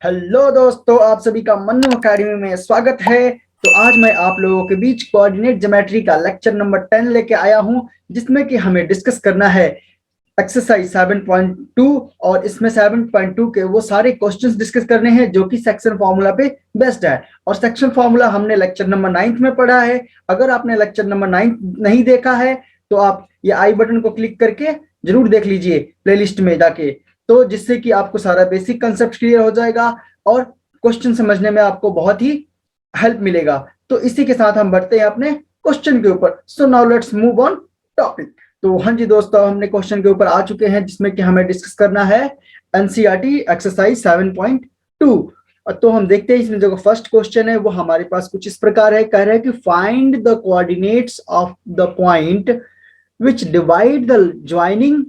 Hello दोस्तों, आप सभी का मन्नू अकेडमी में स्वागत है। तो आज मैं आप लोगों के बीच कोऑर्डिनेट ज्योमेट्री का लेक्चर नंबर 10 लेके आया हूं, जिसमें कि हमें डिस्कस करना है एक्सरसाइज 7.2। और इसमें 7.2 के वो सारे क्वेश्चंस डिस्कस करने हैं जो कि सेक्शन फॉर्मूला पे बेस्ड है। और सेक्शन फॉर्मूला हमने लेक्चर नंबर 9 में पढ़ा है। अगर आपने लेक्चर नंबर 9 नहीं देखा है तो आप ये आई बटन को क्लिक करके जरूर देख लीजिए प्लेलिस्ट में जाके, तो जिससे कि आपको सारा बेसिक कंसेप्ट क्लियर हो जाएगा और क्वेश्चन समझने में आपको बहुत ही हेल्प मिलेगा। तो इसी के साथ हम बढ़ते हैं अपने क्वेश्चन के ऊपर। So now let's move on topic. तो हाँ जी दोस्तों, हमने क्वेश्चन के ऊपर आ चुके हैं जिसमें कि हमें डिस्कस करना है एनसीईआरटी एक्सरसाइज 7.2। तो हम देखते हैं इसमें जो फर्स्ट क्वेश्चन है वो हमारे पास कुछ इस प्रकार है। कह रहे हैं कि find the coordinates of the point which divide the joining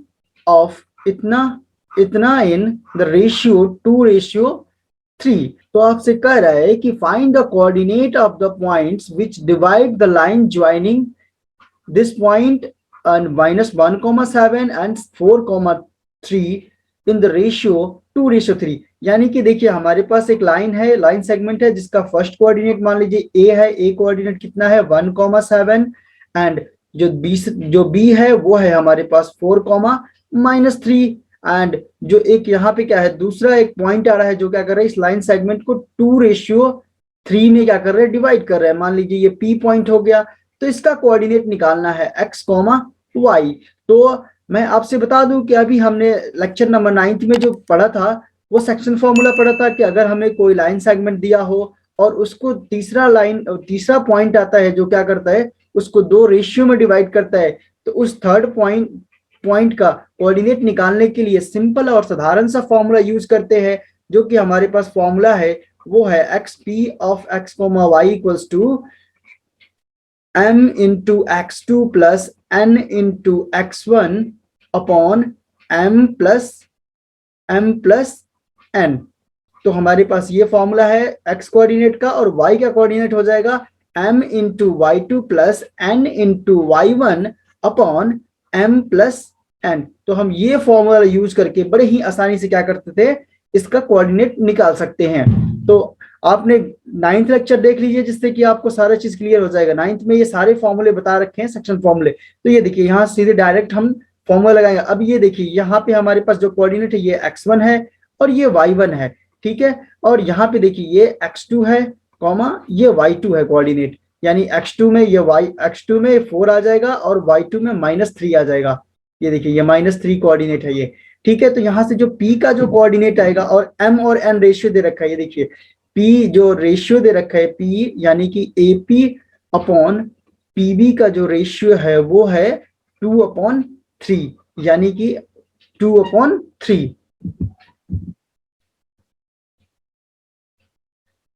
of इतना इतना इन द रेशियो 2:3। तो आपसे कह रहा है कि find the coordinate of the points which divide the line joining this point and -1,7 and 4,3 in the ratio 2:3। यानी कि देखिए हमारे पास एक लाइन है, लाइन सेगमेंट है जिसका फर्स्ट कोऑर्डिनेट मान लीजिए ए है। ए कोऑर्डिनेट कितना है 1,7 एंड जो बी है वो है हमारे पास 4,-3। एंड जो एक यहाँ पे क्या है, दूसरा एक पॉइंट आ रहा है जो क्या कर रहा है इस लाइन सेगमेंट को 2:3 में क्या कर रहे हैं, डिवाइड कर रहे हैं। मान लीजिए ये पी पॉइंट हो गया। तो इसका कोऑर्डिनेट निकालना है x, y। तो मैं आपसे बता दूं कि अभी हमने लेक्चर नंबर 9 में जो पढ़ा था वो सेक्शन फॉर्मूला पढ़ा था कि अगर हमें कोई लाइन सेगमेंट दिया हो और उसको तीसरा पॉइंट आता है जो क्या करता है उसको दो रेशियो में डिवाइड करता है, तो उस थर्ड पॉइंट का कोऑर्डिनेट निकालने के लिए सिंपल और साधारण सा फॉर्मूला यूज करते हैं, जो कि हमारे पास फॉर्मूला है वो है xp of x, y equals to m into x2 plus n into x1 upon m plus n। तो हमारे पास ये फॉर्मूला है x कोऑर्डिनेट का, और y का कोऑर्डिनेट हो जाएगा m into y2 plus n into y1 upon m plus n। तो हम ये फॉर्मूला यूज करके बड़े ही आसानी से क्या करते थे, इसका कोऑर्डिनेट निकाल सकते हैं। तो आपने 9th लेक्चर देख लीजिए जिससे कि आपको सारा चीज क्लियर हो जाएगा। 9th में ये सारे फॉर्मूले बता रखे हैं, सेक्शन फॉर्मूले। तो ये देखिए यहाँ सीधे डायरेक्ट हम फॉर्मूला लगाएंगे। अब ये देखिए यहाँ पे हमारे पास जो कोऑर्डिनेट है ये x1 है और ये y1 है, ठीक है। और यहाँ पे देखिए ये x2 है कॉमा ये y2 है कोऑर्डिनेट, यानी x2 में ये x2 में 4 आ जाएगा और y2 में -3 आ जाएगा। ये देखिए ये -3 कोऑर्डिनेट है ये, ठीक है। तो यहाँ से जो p का जो कोऑर्डिनेट आएगा, और m और n रेशियो दे रखा है, ये देखिए p जो रेशियो दे रखा है p यानी कि AP अपॉन PB का जो रेशियो है वो है 2/3, यानी कि 2/3।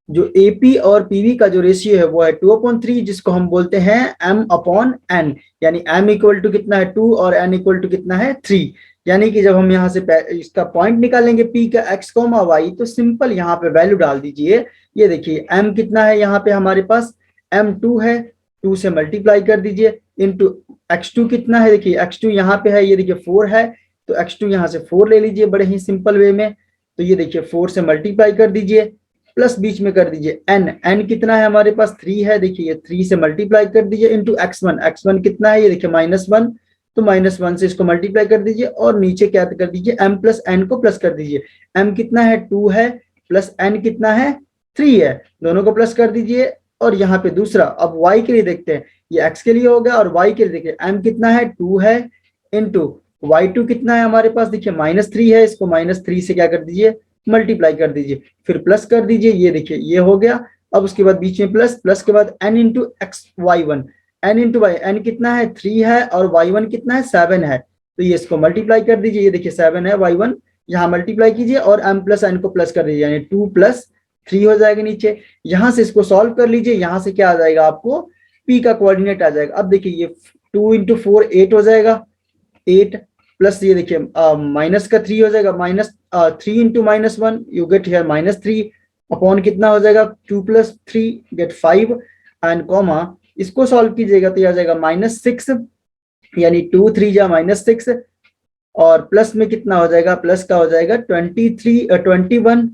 जो AP और PB का जो रेशियो है वो है 2/3, जिसको हम बोलते हैं m/n। यानी m इक्वल टू कितना है 2 और n इक्वल टू कितना है 3। यानी कि जब हम यहाँ से इसका पॉइंट निकालेंगे p का x, y, तो सिंपल यहाँ पे वैल्यू डाल दीजिए। ये देखिए m कितना है यहाँ पे हमारे पास m2 है, 2 से मल्टीप्लाई कर दीजिए इंटू x2 कितना है, देखिए x2 यहाँ पे है, ये देखिए 4 है, तो x2 यहाँ से 4 ले लीजिए बड़े ही सिंपल वे में। तो ये देखिए 4 से मल्टीप्लाई कर दीजिए प्लस बीच में कर दीजिए n कितना है हमारे पास 3 है, देखिए ये 3 से मल्टीप्लाई कर दीजिए इंटू x1 कितना है, ये देखिए -1, तो -1 से इसको मल्टीप्लाई कर दीजिए और नीचे क्या कर दीजिए m प्लस n को प्लस कर दीजिए। m कितना है 2 है प्लस n कितना है 3 है, दोनों को प्लस कर दीजिए। और यहाँ पे दूसरा अब y के लिए देखते हैं, ये x के लिए हो गया और y के लिए देखिए m कितना है 2 है इंटू y2 कितना है हमारे पास, देखिए -3 है, इसको -3 से क्या कर दीजिए मल्टीप्लाई कर दीजिए, फिर प्लस कर दीजिए, ये देखिए ये हो गया। अब उसके बाद बीच में प्लस के बाद n into x y1, n into y, n कितना है 3 है और y1 कितना है 7 है, तो ये इसको मल्टीप्लाई कर दीजिए, ये देखिए 7 है y1, यहाँ मल्टीप्लाई कीजिए और m प्लस n को प्लस कर दीजिए, यानी 2 + 3 हो जाएगा नीचे। यहाँ से इसको सॉल्व कर लीजिए, यहाँ से क्या आ जाएगा आपको p का कोऑर्डिनेट आ जाएगा। अब देखिए ये 2 × 4 8 हो जाएगा, 8 प्लस ये देखिए माइनस का 3 हो जाएगा, -3 into -1 you get here -3 upon कितना हो जाएगा 2 + 3 गेट 5 एंड कॉमा इसको सॉल्व कीजिएगा तो यह आ जाएगा -6, यानी 2 3 जा -6 और प्लस में कितना हो जाएगा, प्लस का हो जाएगा 21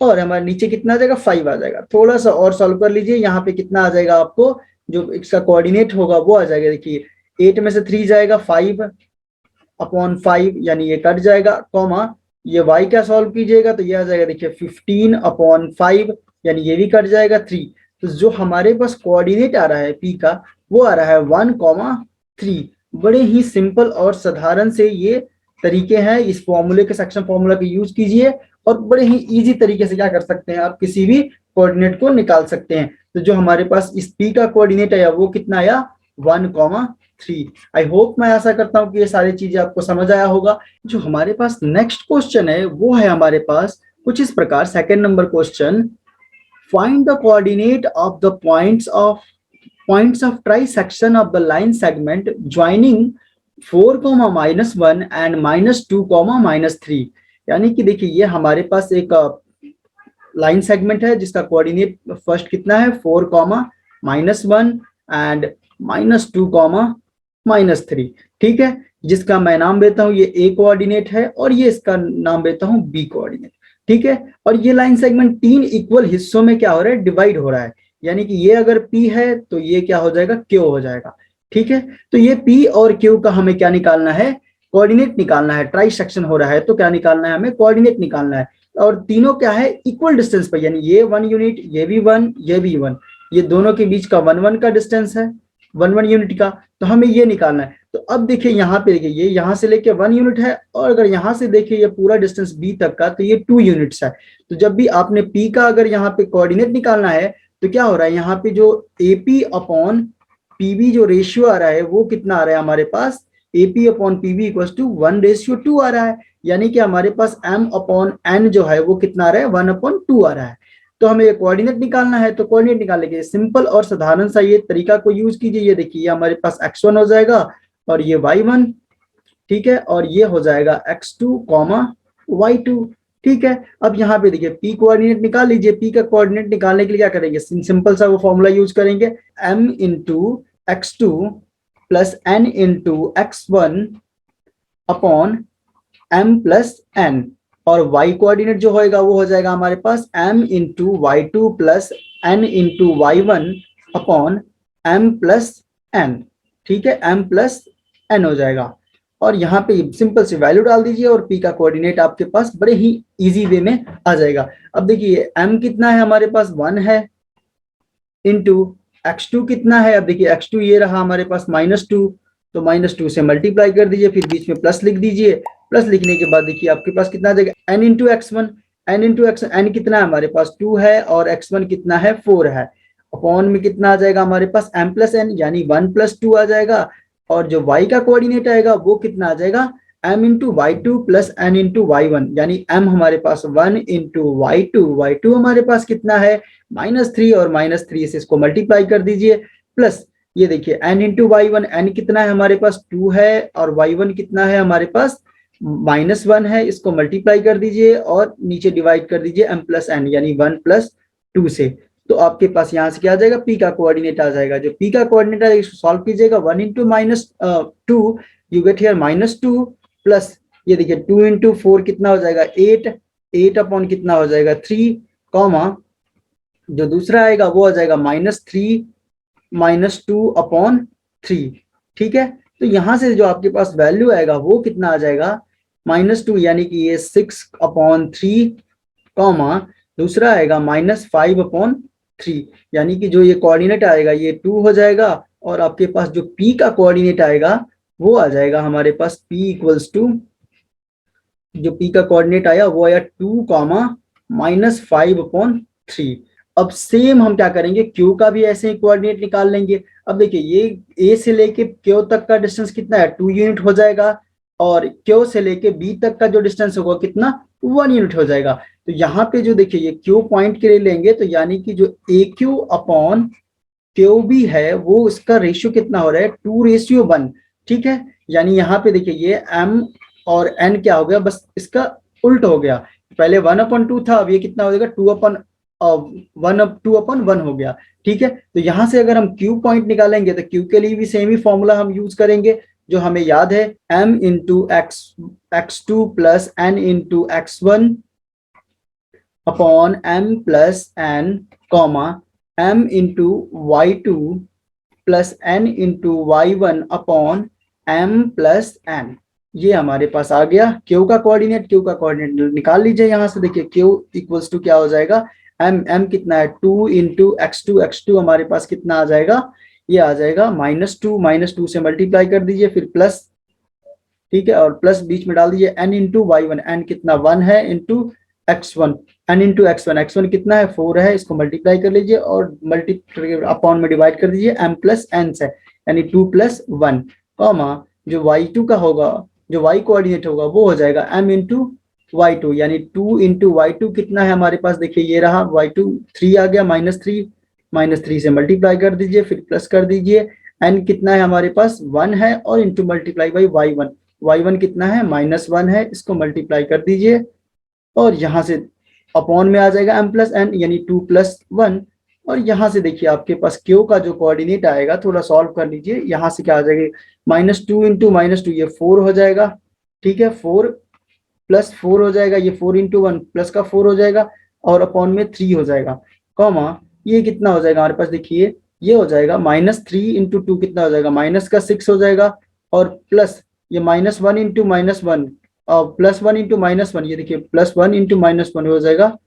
और हमारे नीचे कितना आ जाएगा 5 आ जाएगा। थोड़ा सा और सॉल्व कर लीजिए, यहाँ पे कितना आ जाएगा आपको, जो इसका कोऑर्डिनेट होगा वो आ जाएगा, देखिए 8 में से 3 जाएगा 5/5, यानी ये कट जाएगा, कॉमा ये y क्या सॉल्व कीजिएगा तो ये आ जाएगा देखिए 15/5, यानी ये भी कट जाएगा 3। तो जो हमारे पास कोऑर्डिनेट आ रहा है p का वो आ रहा है 1,3। बड़े ही सिंपल और साधारण से ये तरीके हैं, इस फॉर्मूले के सेक्शन फॉर्मूला का यूज कीजिए और बड़े ही इजी तरीके से क्या कर सकते हैं, आप किसी भी कोऑर्डिनेट को निकाल सकते हैं। तो जो हमारे पास इस p का कोऑर्डिनेट आया वो कितना आया 1,3। आई होप, मैं आशा करता हूँ कि ये सारी चीजें आपको समझ आया होगा। जो हमारे पास नेक्स्ट क्वेश्चन है वो है हमारे पास कुछ इस प्रकार, second number question, find the coordinate of the points of trisection of the line segment joining 4,-1 and -2,-3। यानी कि देखिए ये हमारे पास एक लाइन सेगमेंट है जिसका कोऑर्डिनेट फर्स्ट कितना है 4,-1 एंड -2,-3, ठीक है, जिसका मैं नाम देता हूं ये A कोऑर्डिनेट है और ये इसका नाम देता हूं B कोऑर्डिनेट, ठीक है। और ये लाइन सेगमेंट 3 इक्वल हिस्सों में क्या हो रहा है, डिवाइड हो रहा है, यानी कि ये अगर P है तो ये क्या हो जाएगा Q हो जाएगा, ठीक है। तो ये P और Q का हमें क्या निकालना है, कोऑर्डिनेट निकालना है। ट्राई सेक्शन हो रहा है तो क्या निकालना है, हमें कोऑर्डिनेट निकालना है। और तीनों क्या है, इक्वल डिस्टेंस पर, यानी ये 1 यूनिट, ये भी 1, ये भी 1, ये दोनों के बीच का 1-1 का डिस्टेंस है, 1-1 यूनिट का, तो हमें ये निकालना है। तो अब देखिए यहाँ पे, देखिए ये यहाँ से लेके 1 यूनिट है और अगर यहाँ से देखिए ये पूरा डिस्टेंस B तक का तो ये 2 यूनिट्स है। तो जब भी आपने P का अगर यहाँ पे कोऑर्डिनेट निकालना है तो क्या हो रहा है, यहाँ पे जो AP/PB जो रेशियो आ रहा है वो कितना आ रहा है हमारे पास, AP/PB = 1:2 आ रहा है, यानी कि हमारे पास M/N जो है वो कितना आ रहा है 1/2 आ रहा है। तो हमें ये कोऑर्डिनेट निकालना है, तो कोऑर्डिनेट निकालने के लिए सिंपल और साधारण सा ये तरीका को यूज कीजिए। ये देखिए हमारे पास x1 हो जाएगा और ये y1, ठीक है, और ये हो जाएगा x2, y2, ठीक है। अब यहाँ पे देखिए p कोऑर्डिनेट निकाल लीजिए। p का कोऑर्डिनेट निकालने के लिए क्या करेंगे, सिंपल सा वो फॉर्मूला यूज करेंगे, m × x2 + n × x1 upon m + n, और y कोऑर्डिनेट जो होएगा वो हो जाएगा हमारे पास m × y2 + n × y1 upon m + n, ठीक है, m + n हो जाएगा। और यहाँ पे सिंपल सी वैल्यू डाल दीजिए और p का कोऑर्डिनेट आपके पास बड़े ही इजी वे में आ जाएगा। अब देखिए m कितना है हमारे पास 1 है, इंटू x2 कितना है, अब देखिए x2 ये रहा हमारे पास -2, तो -2 से मल्टीप्लाई कर दीजिए, फिर बीच में प्लस लिख दीजिए। प्लस लिखने के बाद देखिए आपके पास कितना आ जाएगा n × x1, n कितना है हमारे पास 2 है और x1 कितना है 4 है, अपॉन में कितना आ जाएगा हमारे पास m + n, यानी 1 + 2 आ जाएगा। और जो y का कोऑर्डिनेट आएगा वो कितना आ जाएगा m × y2 + n × y1, यानी m हमारे पास 1 × y2 हमारे पास कितना है -3, और -3 से इसको मल्टीप्लाई कर दीजिए, प्लस ये देखिए n × y1, n कितना है हमारे पास 2 है और y1 कितना है हमारे पास -1 है, इसको मल्टीप्लाई कर दीजिए और नीचे डिवाइड कर दीजिए m + n, यानी 1 + 2 से। तो आपके पास यहाँ से क्या आ जाएगा, p का कोऑर्डिनेट आ जाएगा। जो p का कोऑर्डिनेट है इसको सॉल्व कीजिएगा, 1 × -2 यू गेट हियर -2, प्लस ये देखिए 2 × 4 कितना हो जाएगा 8 अपॉन कितना हो जाएगा 3, कॉमा जो दूसरा आएगा वो आ जाएगा -3 -2/3, ठीक है। तो यहाँ से जो आपके पास वैल्यू आएगा वो कितना आ जाएगा -2, यानी कि ये 6/3, कॉमा दूसरा आएगा -5/3, यानी कि जो ये कोऑर्डिनेट आएगा ये 2 हो जाएगा, और आपके पास जो p का कोऑर्डिनेट आएगा वो आ जाएगा हमारे पास p = जो p का कोऑर्डिनेट आया वो आया 2, -5/3। अब सेम हम क्या करेंगे, q का भी ऐसे ही कोऑर्डिनेट निकाल लेंगे। अब देखिए ये a से लेके q तक का डिस्टेंस कितना है 2 यूनिट हो जाएगा, और q से लेके b तक का जो डिस्टेंस होगा कितना 1 यूनिट हो जाएगा। तो यहाँ पे जो देखिए ये q पॉइंट के लिए लेंगे, तो यानी कि जो AQ/QB है वो इसका रेशियो कितना हो रहा है 2:1, ठीक है। यानी यहाँ पे देखिए ये m और n क्या हो गया, बस इसका उल्ट हो गया, पहले 1/2 था, अब ये कितना हो जाएगा 2/1 हो गया, ठीक है। तो यहाँ से अगर हम q पॉइंट निकालेंगे तो q के लिए भी सेम ही फॉर्मूला हम यूज करेंगे जो हमें याद है, m × x2 + n × x1 upon m plus n comma m into y2 plus n into y1 upon m plus n। ये हमारे पास आ गया क्यू का कोऑर्डिनेट। क्यू का कोऑर्डिनेट निकाल लीजिए यहाँ से। देखिए क्यू इक्वल्स टू क्या हो जाएगा, m कितना है 2 इंटू x2 हमारे पास कितना आ जाएगा, ये आ जाएगा -2 से मल्टीप्लाई कर दीजिए फिर प्लस, ठीक है, और प्लस बीच में डाल दीजिए n इंटू y1। n कितना 1 है into x1, n into x1 कितना है 4 है, इसको मल्टीप्लाई कर लीजिए और अपॉन में डिवाइड कर दीजिए m प्लस n से, यानी 2 प्लस 1 कॉमा जो y2 का होगा, जो y कोऑर्डिनेट होगा वो हो जाएगा m इंटू y2, यानी 2 इंटू y2 कितना है हमारे पास, देखिए ये रहा y2 3 आ गया, -3 से मल्टीप्लाई कर दीजिए फिर प्लस कर दीजिए। n कितना है हमारे पास 1 है और इंटू मल्टीप्लाई बाई y1 कितना है -1 है, इसको मल्टीप्लाई कर दीजिए और यहाँ से अपॉन में आ जाएगा m प्लस n यानी 2 प्लस 1। और यहाँ से देखिए आपके पास क्यू का जो कोऑर्डिनेट आएगा, थोड़ा सॉल्व कर लीजिए, यहाँ से क्या आ जाएगा -2 इंटू -2 ये 4 हो जाएगा, ठीक है, 4 प्लस 4 हो जाएगा, ये 4 इंटू 1 प्लस का 4 हो जाएगा और अपॉन में 3 हो जाएगा कॉमा ये कितना हो जाएगा हमारे पास, देखिए ये हो जाएगा -3 इंटू 2 कितना हो जाएगा माइनस का 6 हो जाएगा और प्लस ये -1 इंटू -1 और +1 इंटू -1, ये देखिए +1 इंटू -1 हो जाएगा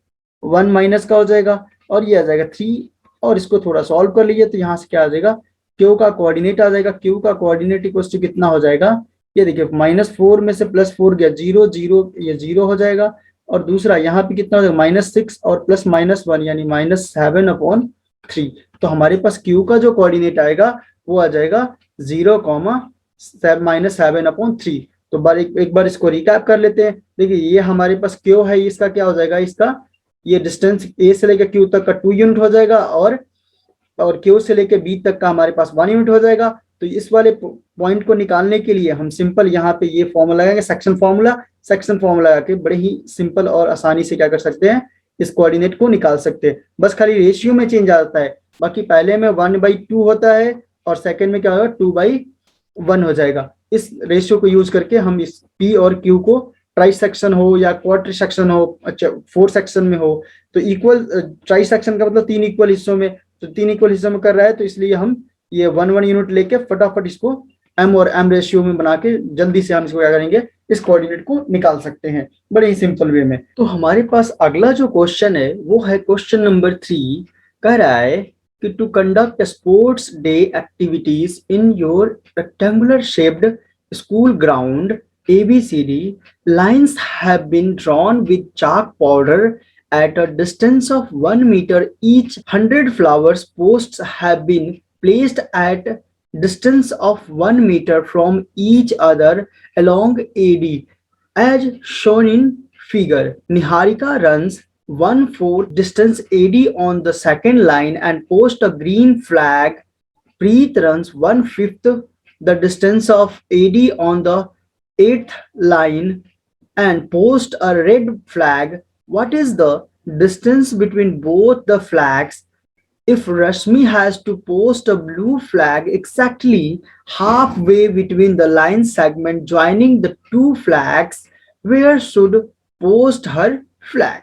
1 माइनस का हो जाएगा और ये आ जाएगा 3। और इसको थोड़ा सॉल्व कर लीजिए तो यहाँ से क्या आ जाएगा, क्यू का कोऑर्डिनेट आ जाएगा। क्यू का कोऑर्डिनेट इक्वल टू कितना हो जाएगा, ये देखिए -4 में से +4 गया 0 0, ये 0 हो जाएगा और दूसरा यहाँ पे कितना हो जाएगा -6 और प्लस -1 यानी -7/3। तो हमारे पास क्यू का जो कोऑर्डिनेट आएगा वो आ जाएगा 0, -7/3। तो एक बार इसको रिकैप कर लेते हैं। देखिए ये हमारे पास क्यू है, इसका क्या हो जाएगा, इसका ये डिस्टेंस ए से लेकर क्यू तक का 2 यूनिट हो जाएगा और क्यू से लेकर बी तक का हमारे पास 1 यूनिट हो जाएगा। तो इस वाले पॉइंट को निकालने के लिए हम सिंपल यहाँ पे ये फॉर्मूला लगाएंगे, सेक्शन फॉर्मूला लगा के बड़े ही सिंपल और आसानी से क्या कर सकते हैं, इस कोऑर्डिनेट को निकाल सकते हैं। बस खाली रेशियो में चेंज आ जाता है, बाकी पहले में 1/2 होता है और सेकेंड में क्या होगा 2/1 हो जाएगा। इस रेशियो को यूज करके हम इस पी और क्यू को ट्राई सेक्शन हो या क्वार्टर सेक्शन हो, अच्छा 4 सेक्शन में हो तो इक्वल, ट्राई सेक्शन का मतलब 3 इक्वल हिस्सों में, तो 3 इक्वल हिस्सों में कर रहा है तो इसलिए हम ये 1 यूनिट लेके फटाफट इसको m और m रेशियो में बना के जल्दी से हम इसको क्या करेंगे, इस कोऑर्डिनेट को निकाल सकते हैं बड़े ही सिंपल वे में। तो हमारे पास अगला जो क्वेश्चन है वो है क्वेश्चन नंबर 3। कह रहा है कि to conduct sports day activities in your rectangular shaped school ground ABCD, lines have been drawn with chalk powder at a distance of 1 meter each. 100 flowers posts have been placed at distance of 1 meter from each other along AD as shown in figure. Niharika runs 1/4 distance AD on the second line and posts a green flag. Preet runs 1/5 the distance of AD on the 8th line and post a red flag. What is the distance between both the flags? If Rashmi has to post a blue flag exactly halfway between the line segment joining the two flags, where should post her flag?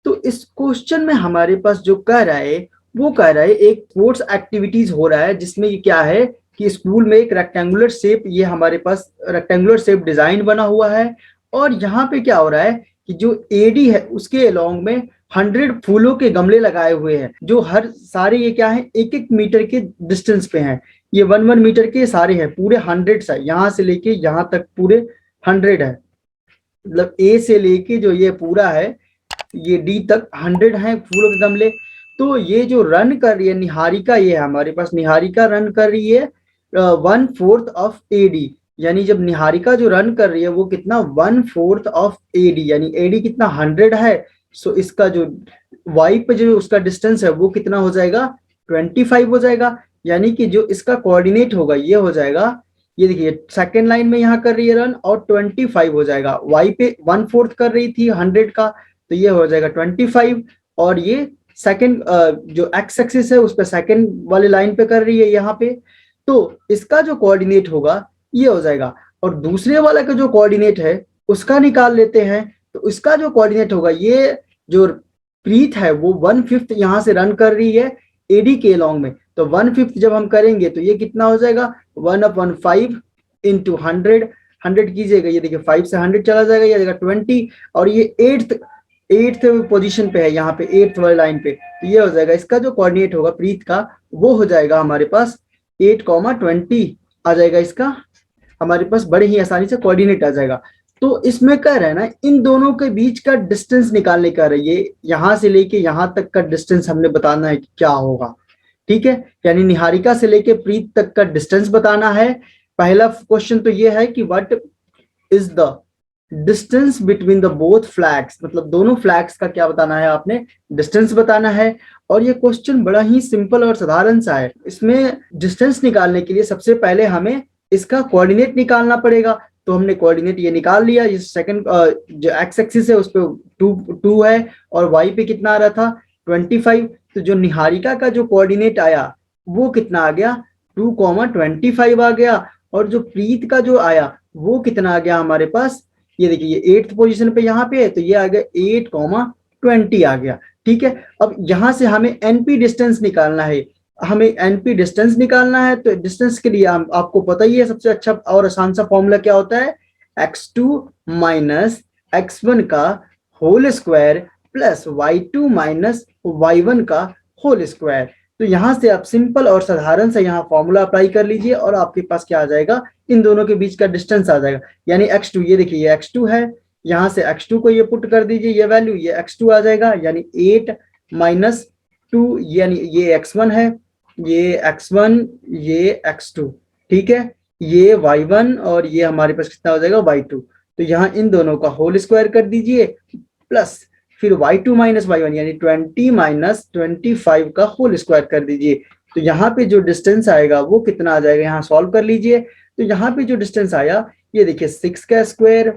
तो इस question में हमारे पास जो कह रहा है वो कह रहा है एक स्पोर्ट्स एक्टिविटीज हो रहा है जिसमें ये क्या है कि स्कूल में एक रेक्टेंगुलर शेप, ये हमारे पास रेक्टेंगुलर शेप डिजाइन बना हुआ है और यहाँ पे क्या हो रहा है कि जो एडी है उसके अलोंग में 100 फूलों के गमले लगाए हुए हैं जो हर सारे ये क्या है 1-1 मीटर के डिस्टेंस पे हैं। ये 1-1 मीटर के सारे हैं, पूरे 100 है, यहाँ से लेके यहाँ तक पूरे 100 है, मतलब ए से लेके जो ये पूरा है ये डी तक 100 है फूलों के गमले। तो ये जो रन कर रही है निहारिका, ये है हमारे पास निहारिका रन कर रही है 1/4 ऑफ एडी, यानी जब निहारिका जो रन कर रही है वो कितना 1/4 ऑफ एडी, यानी एडी कितना 100 है। सो इसका जो वाई पे जो उसका डिस्टेंस है वो कितना हो जाएगा 25 हो जाएगा, यानी कि जो इसका कोऑर्डिनेट होगा ये हो जाएगा, ये देखिए सेकेंड लाइन में यहाँ कर रही है रन और 25 हो जाएगा, वाई पे 1/4 कर रही थी 100 का तो ये हो जाएगा 25 और ये सेकेंड जो एक्स एक्सिस है उस पर सेकेंड वाले लाइन पे कर रही है यहाँ पे, तो इसका जो कोऑर्डिनेट होगा ये हो जाएगा। और दूसरे वाला का जो कोऑर्डिनेट है उसका निकाल लेते हैं, तो इसका जो कोऑर्डिनेट होगा ये जो प्रीत है वो 1/5 यहाँ से रन कर रही है एडी के लॉन्ग में, तो 1/5 जब हम करेंगे तो ये कितना हो जाएगा 1/5 इंटू 100 कीजिएगा, ये देखिए 5 से 100 चला जाएगा, ये जाएगा 20, और ये एट्थ पोजीशन पे है, यहाँ पे 8th वाली लाइन पे, तो ये हो जाएगा इसका जो कोऑर्डिनेट होगा प्रीत का, वो हो जाएगा हमारे पास 8,20 आ जाएगा इसका, हमारे पास बड़े ही आसानी से कोऑर्डिनेट आ जाएगा। तो इसमें कह रहा है ना इन दोनों के बीच का डिस्टेंस निकालने का रही है, यहां से लेके यहां तक का डिस्टेंस हमने बताना है कि क्या होगा, ठीक है, यानी निहारिका से लेके प्रीत तक का डिस्टेंस बताना है। पहला क्वेश्चन तो ये है कि what is the distance between the both flags, मतलब दोनों फ्लैग्स का क्या बताना है, आपने डिस्टेंस बताना है। और ये क्वेश्चन बड़ा ही सिंपल और साधारण सा है, इसमें डिस्टेंस निकालने के लिए सबसे पहले हमें इसका कोऑर्डिनेट निकालना पड़ेगा, तो हमने कोऑर्डिनेट ये निकाल लिया, ये सेकंड जो एक्स एक्सिस है उस पे 2 है और वाई पे कितना आ रहा था 25, तो जो निहारिका का जो कोऑर्डिनेट आया वो कितना आ गया 2,25 आ गया, और जो प्रीत का जो आया वो कितना आ गया हमारे पास, ये देखिए ये 8th पोजीशन पे यहाँ पे है, तो ये आ गया 8,20 आ गया, ठीक है। अब यहाँ से हमें एनपी डिस्टेंस निकालना है, हमें एनपी डिस्टेंस निकालना है, तो डिस्टेंस के लिए आपको पता ही है सबसे अच्छा और आसान सा फॉर्मूला क्या होता है, x2 माइनस x1 का whole square plus y2 minus y1 का होल स्क्वायर। तो यहाँ से आप सिंपल और साधारण से यहाँ फॉर्मूला अप्लाई कर लीजिए और आपके पास क्या आ जाएगा, इन दोनों के बीच का डिस्टेंस आ जाएगा, यानी x2, ये देखिए ये x2 है, यहाँ से x2 को ये पुट कर दीजिए, ये वैल्यू ये x2 आ जाएगा, यानी 8 माइनस 2, यानी ये x1 है, ये x1, ये x2, ठीक है, ये y1 और ये हमारे पास कितना हो जाएगा y2, तो यहाँ इन दोनों का होल स्क्वायर कर दीजिए प्लस फिर y2 माइनस y1 यानी 20 माइनस 25 का होल स्क्वायर कर दीजिए, तो यहाँ पे जो डिस्टेंस आएगा वो कितना आ जाएगा, यहाँ सॉल्व कर लीजिए, तो यहाँ पे जो डिस्टेंस आया ये देखिए 6 का स्क्वायर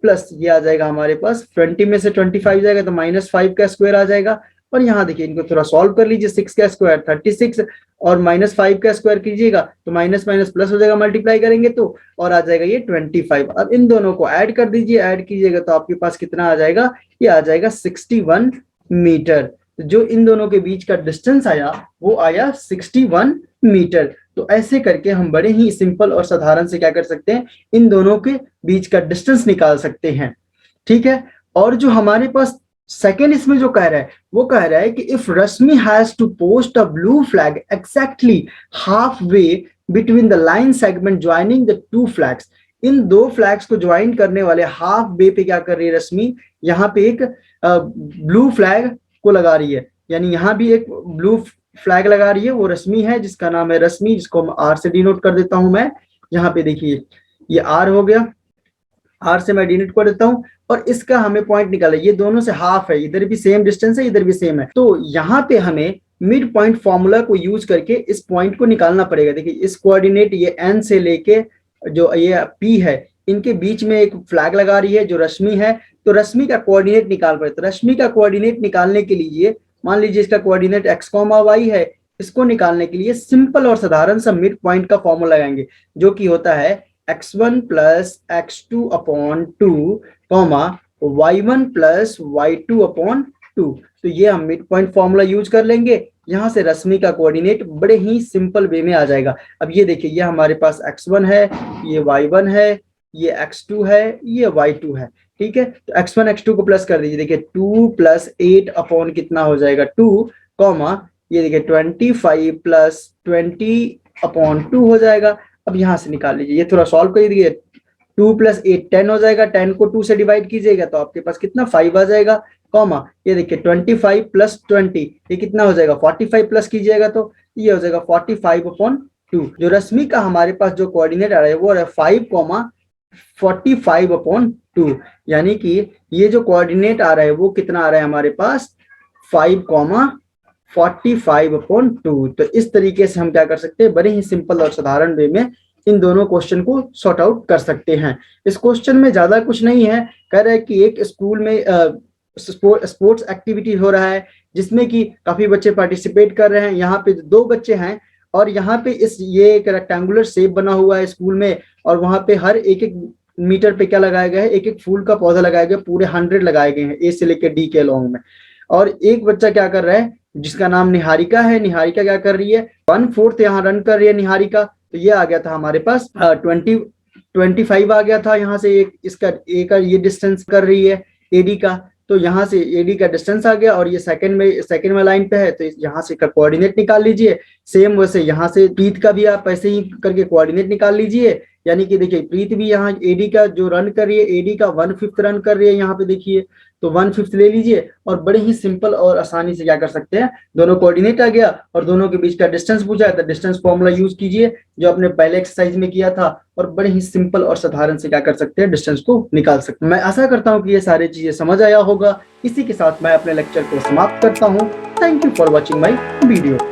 प्लस ये आ जाएगा हमारे पास 20 में से 25 जाएगा तो -5 का स्क्वायर आ जाएगा, और यहाँ देखिए इनको थोड़ा सॉल्व कर लीजिए, 6 का स्क्वायर 36 और -5 का स्क्वायर कीजिएगा तो माइनस माइनस प्लस हो जाएगा, मल्टीप्लाई करेंगे तो और आ जाएगा ये 25। अब इन दोनों को ऐड कर दीजिए, ऐड कीजिएगा तो आपके पास कितना आ जाएगा, ये आ जाएगा 61 मीटर। जो इन दोनों के बीच का डिस्टेंस आया वो आया 61 मीटर। तो ऐसे करके हम बड़े ही सिंपल और साधारण से क्या कर सकते हैं, इन दोनों के बीच का डिस्टेंस निकाल सकते हैं, ठीक है। और जो हमारे पास सेकेंड इसमें जो कह रहा है वो कह रहा है कि if Rashmi has to post a blue flag exactly half way between the line segment joining the two flags, इन दो फ्लैग्स को ज्वाइन करने वाले हाफ वे पे क्या कर रही है रश्मि, यहाँ पे एक ब्लू फ्लैग को लगा रही है, यानी यहाँ भी एक ब्लू फ्लैग लगा रही है, वो रश्मि है जिसका नाम है रश्मि, जिसको हम आर से डिनोट कर देता हूं मैं, यहाँ पे देखिए ये आर हो गया, आर से मैं डिनोट कर देता हूं, और इसका हमें पॉइंट निकाला, ये दोनों से हाफ है, इधर भी सेम डिस्टेंस है इधर भी सेम है, तो यहाँ पे हमें मिड पॉइंट फॉर्मूला को यूज करके इस पॉइंट को निकालना पड़ेगा। देखिए इस कोऑर्डिनेट ये एन से लेके जो ये पी है इनके बीच में एक फ्लैग लगा रही है जो रश्मि है, तो रश्मि का कोऑर्डिनेट निकाल पड़े, तो रश्मि का कोऑर्डिनेट निकालने के लिए मान लीजिए इसका कोऑर्डिनेट x, y है, इसको निकालने के लिए सिंपल और साधारण सा मिड पॉइंट का फॉर्मूला लगाएंगे जो कि होता है x1 plus x2 upon 2 y1 plus y2 upon 2, तो ये हम मिड पॉइंट फॉर्मूला यूज कर लेंगे, यहाँ से रश्मि का कोऑर्डिनेट बड़े ही सिंपल वे में आ जाएगा। अब ये देखिए ये हमारे पास x1 है, ये y1 है, ये x2 है, ये y2 है, ठीक है, तो x1 x2 को प्लस कर दीजिए, देखिए 2 प्लस 8 अपॉन कितना हो जाएगा 2 ये देखिए 25 प्लस 20 अपॉन 2 हो जाएगा। अब यहाँ से निकाल लीजिए, ये थोड़ा सॉल्व कर दीजिए, 2 प्लस 8 10 हो जाएगा, 10 को 2 से डिवाइड कीजिएगा तो आपके पास कितना 5 आ जाएगा, ये देखिए 25 प्लस 20 ये कितना हो जाएगा 45 प्लस कीजिएगा तो ये हो जाएगा 45 अपॉन 2। जो रश्मि का हमारे पास जो कोऑर्डिनेट आ रहा है वो है 5,45 अपॉन 2, यानी कि ये जो कोऑर्डिनेट आ रहा है वो कितना आ रहा है हमारे पास 5,45 अपॉन 2। तो इस तरीके से हम क्या कर सकते हैं, बड़े ही सिंपल और साधारण वे में इन दोनों क्वेश्चन को सॉर्ट आउट कर सकते हैं। इस क्वेश्चन में ज्यादा कुछ नहीं है, कह रहा है कि एक स्कूल में स्पोर्ट्स एक्टिविटी हो रहा है जिसमें कि काफी बच्चे पार्टिसिपेट कर रहे हैं, यहाँ पे 2 बच्चे हैं और यहाँ पे ये एक रेक्टेंगुलर शेप बना हुआ है स्कूल में, और वहां पे हर एक मीटर पे क्या लगाया गया है, एक एक फूल का पौधा लगाया गया, पूरे 100 लगाए गए हैं ए से लेकर डी के लॉन्ग में। और एक बच्चा क्या कर रहा है जिसका नाम निहारिका है, निहारिका क्या कर रही है 1/4 यहाँ रन कर रही है निहारिका। तो ये आ गया था हमारे पास 25 आ गया था यहाँ से, एक इसका ए का ये डिस्टेंस कर रही है एडी का, तो यहाँ से एडी का डिस्टेंस आ गया और ये सेकंड में लाइन पे है, तो यहाँ से का कोऑर्डिनेट निकाल लीजिए। सेम वैसे यहाँ से प्रीत का भी आप ऐसे ही करके कोऑर्डिनेट निकाल लीजिए। यानी कि देखिए प्रीत भी यहाँ एडी का जो रन कर रही है, एडी का 1/5 रन कर रही है यहाँ पे देखिए, तो 1/5 ले लीजिए और बड़े ही सिंपल और आसानी से क्या कर सकते हैं, दोनों कोऑर्डिनेट आ गया और दोनों के बीच का डिस्टेंस पूछा है तो डिस्टेंस फॉर्मूला यूज कीजिए जो आपने पहले एक्सरसाइज में किया था और बड़े ही सिंपल और साधारण से क्या कर सकते हैं, डिस्टेंस को निकाल सकते हैं। मैं आशा करता हूँ कि ये सारी चीजें समझ आया होगा। इसी के साथ मैं अपने लेक्चर को समाप्त करता हूँ। Thank you for watching my video.